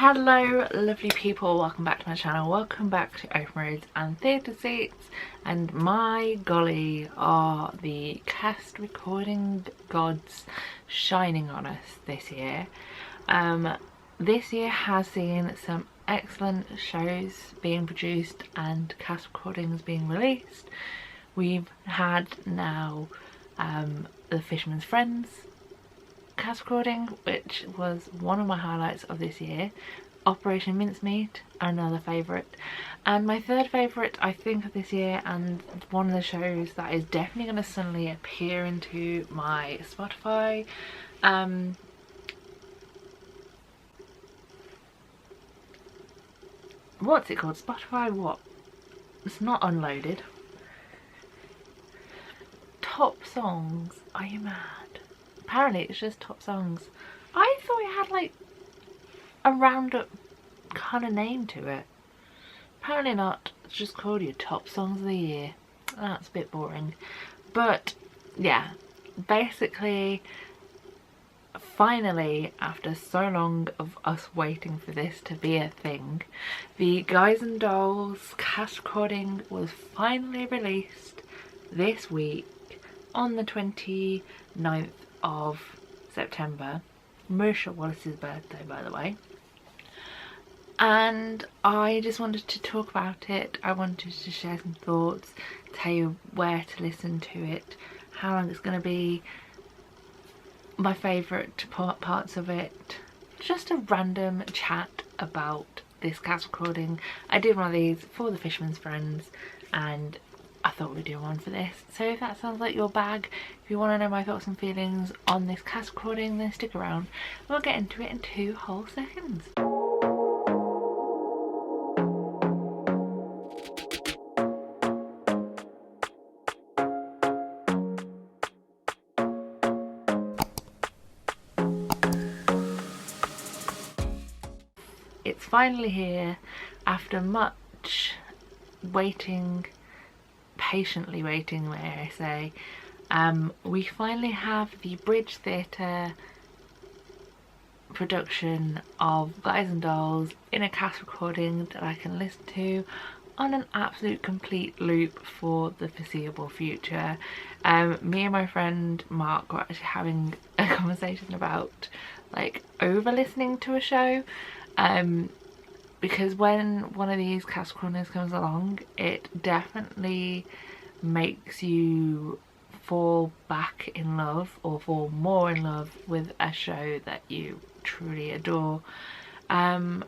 Hello lovely people, welcome back to my channel, welcome back to Open Roads and Theatre Seats. And my golly, are the cast recording gods shining on us this year. This year has seen some excellent shows being produced and cast recordings being released. We've had now The Fisherman's Friends cast recording, which was one of my highlights of this year. Operation Mincemeat, another favourite, and my third favourite I think of this year, and one of the shows that is definitely going to suddenly appear into my Spotify what's it called? Spotify what? It's not Unloaded. Top songs. Are you mad? Apparently it's just top songs. I thought it had like a roundup kind of name to it. Apparently not. It's just called your top songs of the year. That's a bit boring. But yeah, basically, finally, after so long of us waiting for this to be a thing, the Guys and Dolls cast recording was finally released this week on the 29th of September. Marisha Wallace's birthday, by the way. And I just wanted to talk about it. I wanted to share some thoughts, tell you where to listen to it, how long it's going to be, my favourite parts of it, just a random chat about this cast recording. I did one of these for The Fisherman's Friends and I thought we'd do one for this. So if that sounds like your bag, if you want to know my thoughts and feelings on this cast recording, then stick around. We'll get into it in 2 whole seconds. It's finally here after much waiting, patiently waiting, may I say. We finally have the Bridge Theatre production of Guys and Dolls in a cast recording that I can listen to on an absolute complete loop for the foreseeable future. Me and my friend Mark were actually having a conversation about like over listening to a show, because when one of these cast recordings comes along, it definitely makes you fall back in love or fall more in love with a show that you truly adore. And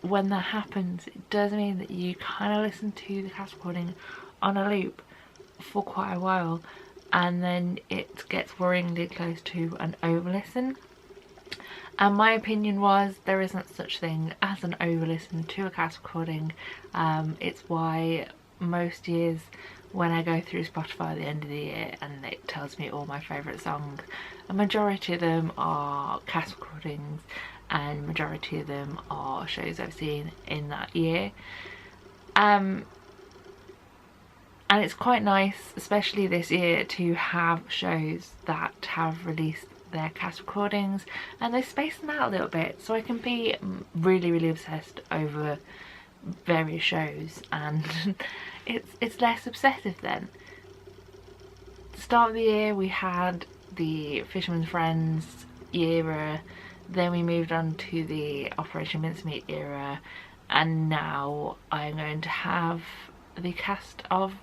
when that happens, it does mean that you kind of listen to the cast recording on a loop for quite a while, and then it gets worryingly close to an over listen. And my opinion was there isn't such thing as an over listen to a cast recording. It's why most years when I go through Spotify at the end of the year and it tells me all my favourite songs, a majority of them are cast recordings and majority of them are shows I've seen in that year. And it's quite nice, especially this year, to have shows that have released their cast recordings and they space them out a little bit so I can be really obsessed over various shows, and it's less obsessive then. Start of the year we had the Fisherman's Friends era, then we moved on to the Operation Mincemeat era, and now I'm going to have the cast of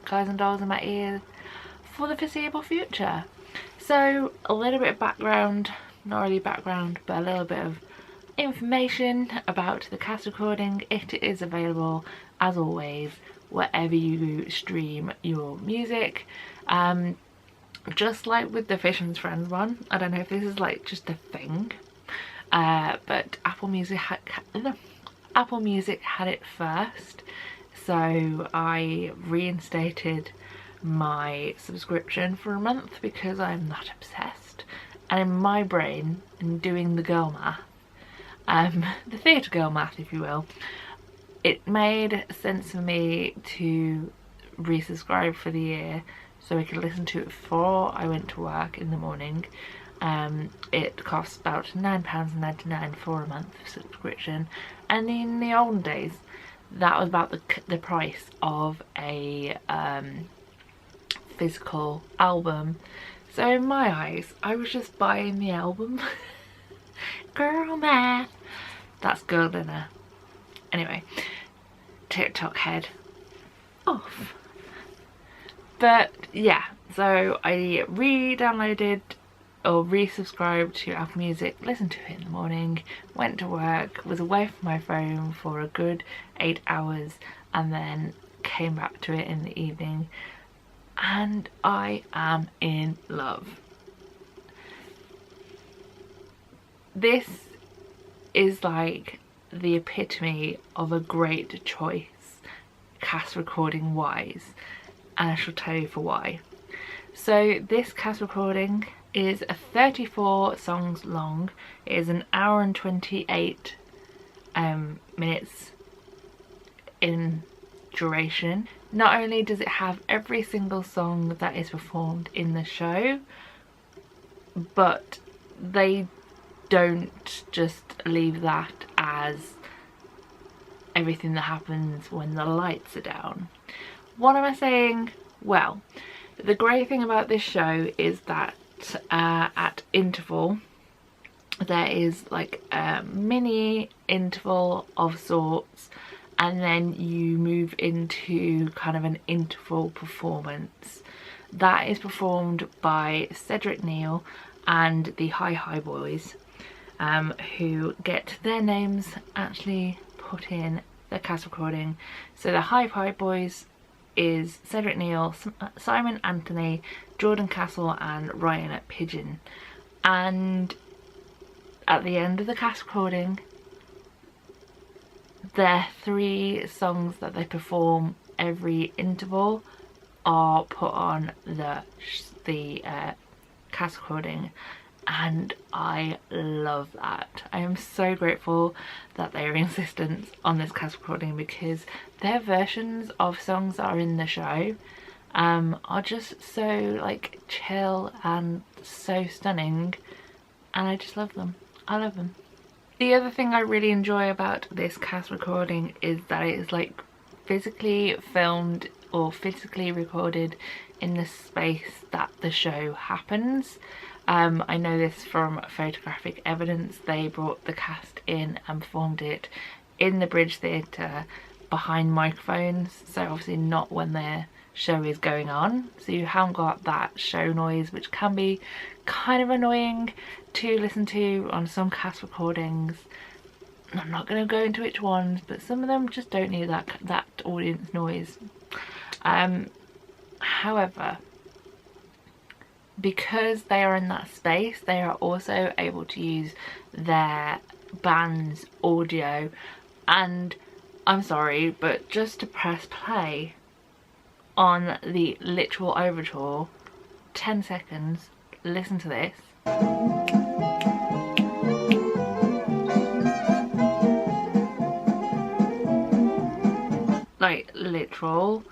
Guys and Dolls in my ears for the foreseeable future. So a little bit of background, not really background, but a little bit of information about the cast recording. It is available as always wherever you stream your music. Just like with the Fisherman's Friends one, I don't know if this is like just a thing, but Apple Music had it first, so I reinstated my subscription for a month because I'm not obsessed, and in my brain, in doing the girl math, the theatre girl math if you will, it made sense for me to resubscribe for the year so I could listen to it before I went to work in the morning, It costs about £9.99 for a month subscription, and in the olden days that was about the price of a physical album. So in my eyes, I was just buying the album. Girl math. That's girl dinner. Anyway, TikTok head off. But yeah, so I re-downloaded or resubscribed to Apple Music, listened to it in the morning, went to work, was away from my phone for a good 8 hours, and then came back to it in the evening, and I am in love. This is like the epitome of a great choice, cast recording wise, and I shall tell you for why. So this cast recording is 34 songs long. It is an hour and 28 minutes in duration. Not only does it have every single song that is performed in the show, but they don't just leave that as everything that happens when the lights are down. What am I saying? Well, the great thing about this show is that at interval there is like a mini interval of sorts, and then you move into kind of an interval performance that is performed by Cedric Neil and the Hi Hi Boys, who get their names actually put in the cast recording. So the Hi Hi Boys is Cedric Neil, Simon Anthony, Jordan Castle and Ryan Pigeon. And at the end of the cast recording, their 3 songs that they perform every interval are put on the cast recording, and I love that. I am so grateful that they are insistent on this cast recording, because their versions of songs that are in the show are just so like chill and so stunning, and I just love them. I love them. The other thing I really enjoy about this cast recording is that it is like physically filmed or physically recorded in the space that the show happens. I know this from photographic evidence. They brought the cast in and performed it in the Bridge Theatre behind microphones, so obviously not when their show is going on, so you haven't got that show noise, which can be kind of annoying to listen to on some cast recordings. I'm not going to go into which ones, but some of them just don't need that audience noise. However, because they are in that space, they are also able to use their band's audio, and I'm sorry, but just to press play on the literal overture, 10 seconds, listen to this. Like literal.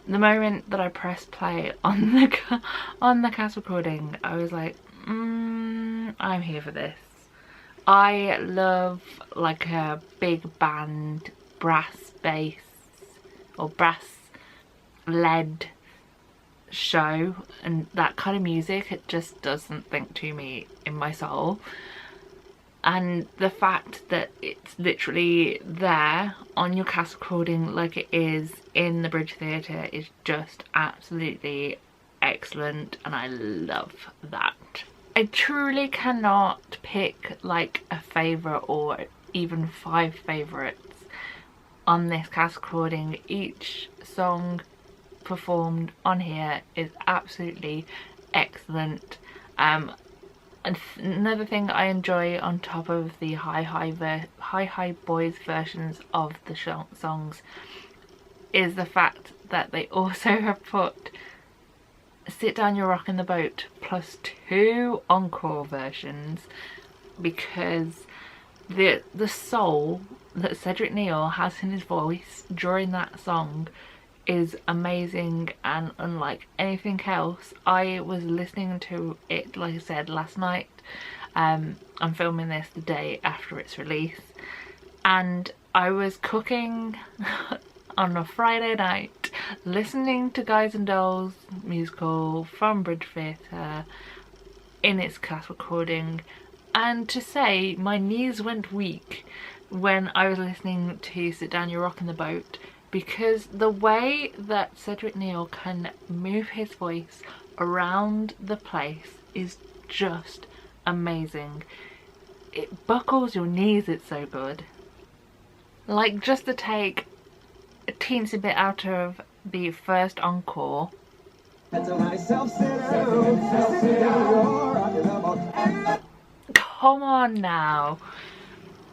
The moment that I pressed play on the cast recording, I was like, I'm here for this. I love like a big band, brass bass or brass led show, and that kind of music, it just doesn't think to me in my soul. And the fact that it's literally there on your cast recording like it is in the Bridge Theatre is just absolutely excellent, and I love that. I truly cannot pick like a favourite or even 5 favourites on this cast recording. Each song performed on here is absolutely excellent. Another thing I enjoy on top of the Hi Hi Boys versions of the songs is the fact that they also have put Sit Down You're Rockin' the Boat plus 2 encore versions, because the soul that Cedric Neil has in his voice during that song is amazing and unlike anything else. I was listening to it, like I said, last night. I'm filming this the day after its release, and I was cooking on a Friday night listening to Guys and Dolls musical from Bridge Theatre in its cast recording, and to say my knees went weak when I was listening to Sit Down You're Rocking the Boat, because the way that Cedric Neil can move his voice around the place is just amazing. It buckles your knees, it's so good. Like, just to take a teensy bit out of the first encore. Come on now.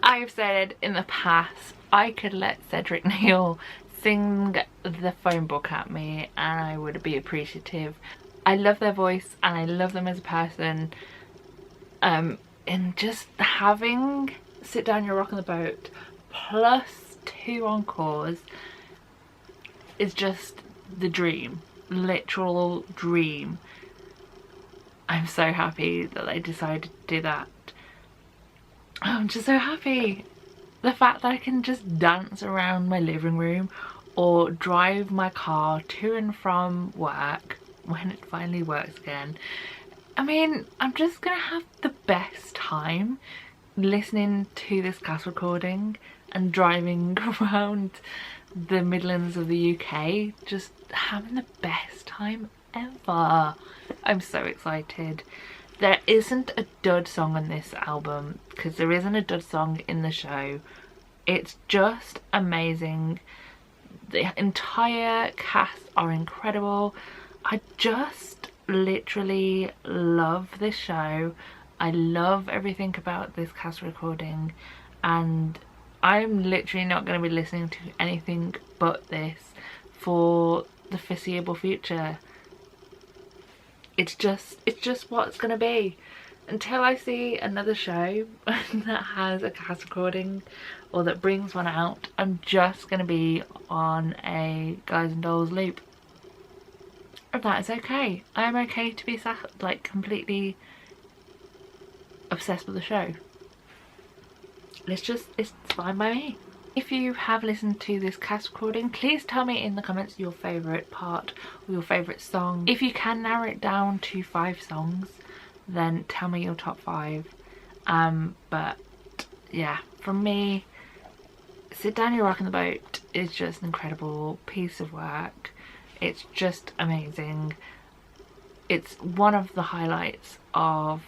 I've said in the past I could let Cedric Neil sing the phone book at me and I would be appreciative. I love their voice and I love them as a person. And just having Sit Down You're Rocking the Boat plus 2 encores is just the dream. Literal dream. I'm so happy that they decided to do that. I'm just so happy. The fact that I can just dance around my living room or drive my car to and from work when it finally works again. I mean, I'm just gonna have the best time listening to this cast recording and driving around the Midlands of the UK, just having the best time ever. I'm so excited. There isn't a dud song on this album, because there isn't a dud song in the show. It's just amazing. The entire cast are incredible. I just literally love this show. I love everything about this cast recording, and I'm literally not going to be listening to anything but this for the foreseeable future. It's just what it's going to be. Until I see another show that has a cast recording or that brings one out, I'm just going to be on a Guys and Dolls loop. And that is okay. I am okay to be like completely obsessed with the show. It's fine by me. If you have listened to this cast recording, please tell me in the comments your favourite part or your favourite song. If you can narrow it down to 5 songs, then tell me your top 5. But yeah, from me, Sit Down You're Rocking the Boat is just an incredible piece of work. It's just amazing. It's one of the highlights of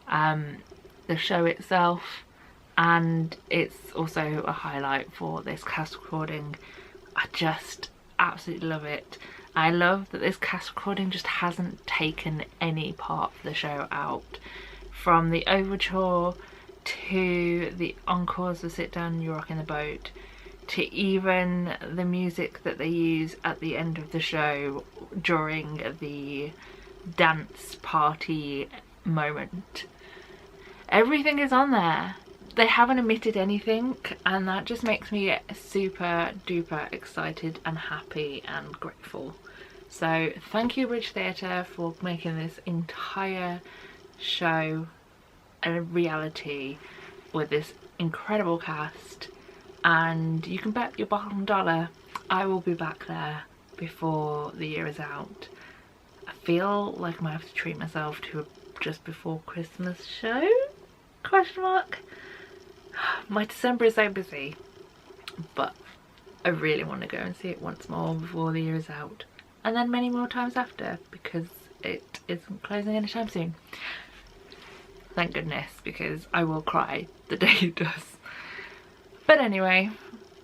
the show itself, and it's also a highlight for this cast recording. I just absolutely love it. I love that this cast recording just hasn't taken any part of the show out. From the overture to the encores of Sit Down You're Rocking the Boat, to even the music that they use at the end of the show during the dance party moment. Everything is on there. They haven't omitted anything, and that just makes me super duper excited and happy and grateful. So thank you, Bridge Theatre, for making this entire show a reality with this incredible cast, and you can bet your bottom dollar I will be back there before the year is out. I feel like I might have to treat myself to a just before Christmas show? Question mark. My December is so busy, but I really want to go and see it once more before the year is out, and then many more times after, because it isn't closing anytime soon. Thank goodness, because I will cry the day it does. But anyway,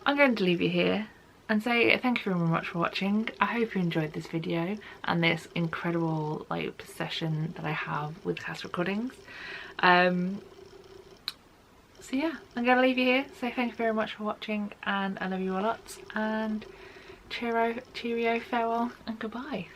I'm going to leave you here and say thank you very much for watching. I hope you enjoyed this video and this incredible like session that I have with cast recordings. So yeah, I'm going to leave you here. So thank you very much for watching, and I love you all lots, and cheerio, farewell and goodbye.